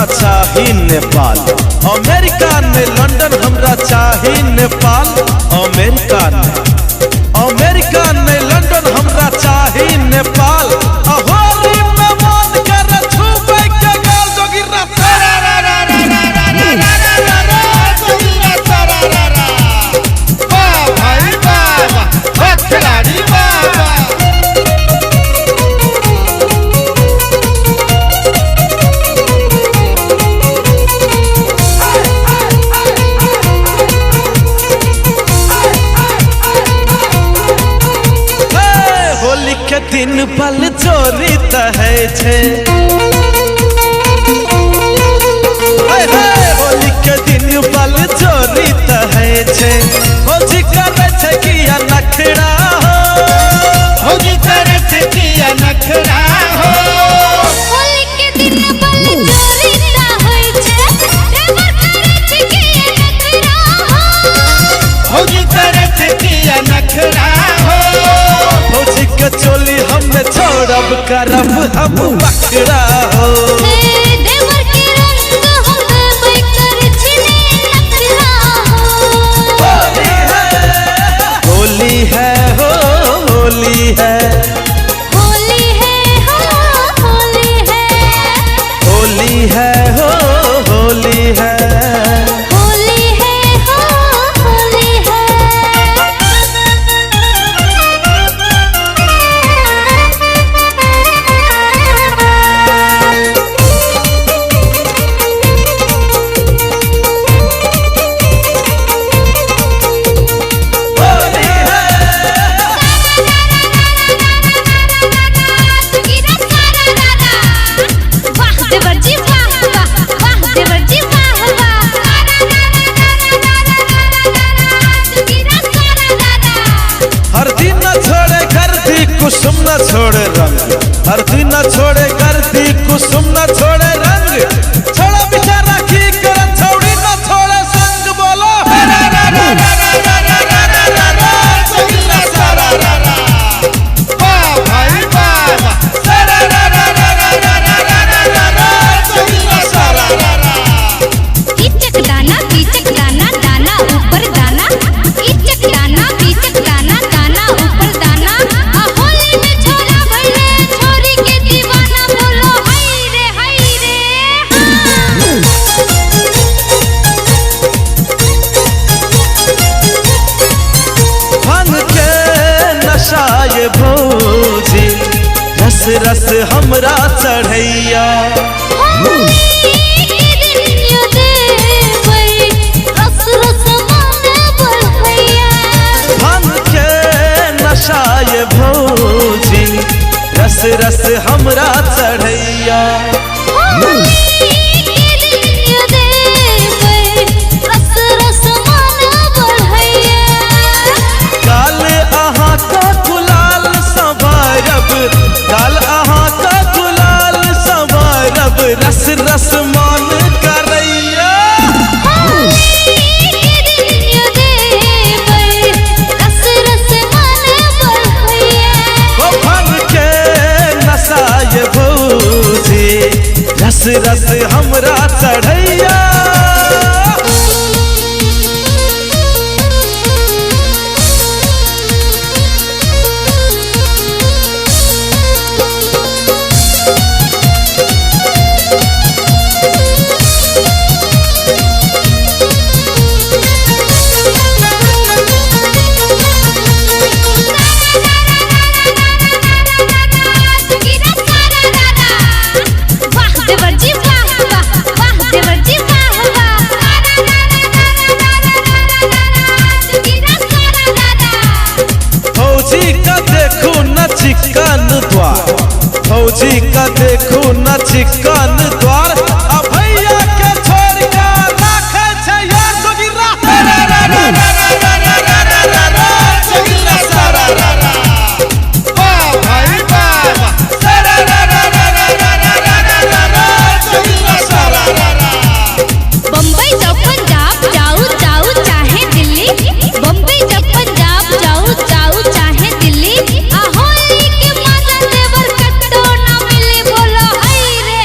हमरा चाही नेपाल, अमेरिका ने लंदन हमरा चाही नेपाल, अमेरिका ने लंदन हमरा चाही नेपाल। होली में मन करे छुपे के गाल जोगिरा वाह भाई वाह, वाह खिलाड़ी वाह। होली के दिन बल चोरी तहै छे, होली के दिन बल चोरी तहै छे। होजी करे छे किया नखरा हो, होली करे छे किया नखरा हो। होली के दिन बल चोरी तहै छे, देवर करे छे किया नखरा हो। होली करे छे किया नखरा हो। होजी के चोली हमें छोड़ब करब हम बकरा हो। देवर के रंग हम देबै करे छे नखरा हो। होली है हो, होली है, होली है हो, होली है, होली है हो, होली है। होली है हो, होली है। सुगीरा सारा दादा, वाह देवर जी वाह वाह, वाह देवर जी वाह वाह। सुगीरा सारा दादा, हर दिन न छोड़े गर्दी कुसुम न छोड़े रंग, हर दिन न छोड़े गर्दी कुसुम न छोड़े रंग। छोड़ा बेचारा की करन छौड़ी न छोड़े संग। बोलो सुगीरा सारा रारा, वाह भाई वाह, सुगीरा सारा रारा। कीचक दाना दाना ऊपर दाना, कीचक दाना दाना ऊपर दाना। होली में छोरा भइले छोरी के दीवाना, बोलो हाय रे हाँ। भांग के नशा ये भौजी, रस रस हमरा चढ़ैया। होली के दिन यो देबै, रस रस माने बढ़ैया। भांग के नशा ये भौजी, रस रस हमरा चढ़ैया। होली के दिन यो देबै, रस रस माने बढ़ैया। काल अहाँ का गुलाल संवारब, काल अहाँ का गुलाल संवारब, रस रस मान करैया। होली के दिन यो देबै, रस रस माने बढ़ैया। ओ भांग के नशा ये भौजी, रस रस हमरा चढ़ैया। सुगीरा सारा दादा, वाह देवर जी वाह वाह, वाह देवर जी वाह वाह। सुगीरा सारा दादा, फौजी का देखो न चिकन द्वार, फौजी का देखो न चिकन द्वार। अब भैया के छोड़ के राखे छै यार जोगिरा। सुगीरा सारा रारा, वाह भाई वाह, सुगीरा सारा रारा। बम्बई जब पंजाब जाऊँ जाऊँ चाहे दिल्ली, बम्बई जब पंजाब जाऊँ जाऊँ चाहे दिल्ली। होली के मजा देवर कत्तो ना मिली, बोलो हाय रे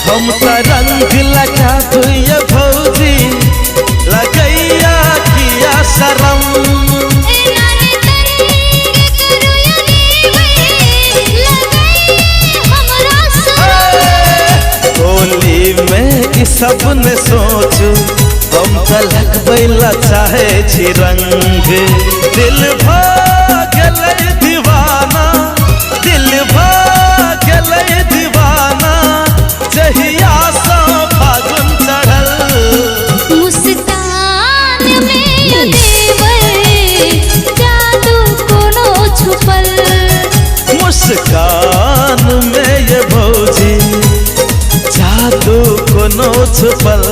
हम त रंग लगा ये भौजी लगैया किया शरम। ए नानी तंग करो या देवे लगाई हमरा शरम। होली में ई सब ने सोचू हम त लगबैला चाहे छी रंग। दिल भागलै दीवाना, दिल भागलै दीवाना जहिया सा फागुन चढ़ल। मुस्कान में ये देवर जादू कोनो छुपल। मुस्कान में ये भौजी जादू कोनो छुपल।